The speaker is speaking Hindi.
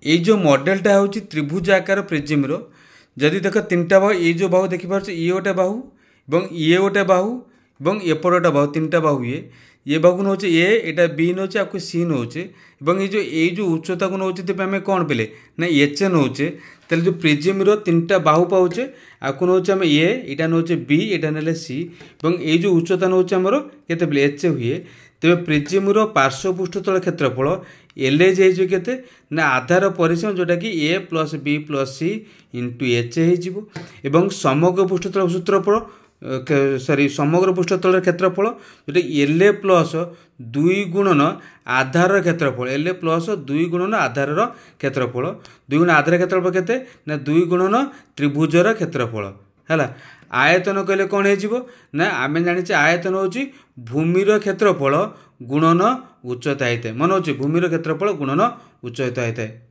ये जो मॉडलटा हूँ त्रिभुज आकार प्रिज्म रो जदि देख तीनटा बाहु ये जो बाहु देखिपार ये गोटे बाहु और ये गोटे बाहु और एपटा बाहु तीनटा बाहु ये बाहु नौ एटा बी नौचे आपको सी नौचे ये जो उच्चता को नौचे तेज आम कौन पे ना एच नौचे तेल जो प्रिज्म रो तीनटा बाहु पाचे आपको नौचे आम एटा नौचे बी एटा ना सी और ये जो उच्चता नौचे आमर के एच हुए तेज प्रिज्म रो पार्श्व पृष्ठतल क्षेत्रफल एल एज होते ना आधार परिसीम जोटा कि ए प्लस बी प्लस सी इंटू एच हो समग्र पृष्ठतल सूत्रफल सॉरी समग्र पृष्ठतल क्षेत्रफल जोटा एल ए प्लस 2 गुणन आधार क्षेत्रफल एल ए प्लस 2 गुणन आधार क्षेत्रफल 2 गुण आधार क्षेत्रफल केते ना 2 गुणन त्रिभुजर क्षेत्रफल है। आयतन कहले कौन हो ना आम जाने आयतन हूँ भूमिर क्षेत्रफल गुणन उच्चता होता है मन हो भूमिर क्षेत्रफल गुणन उच्चता होता है।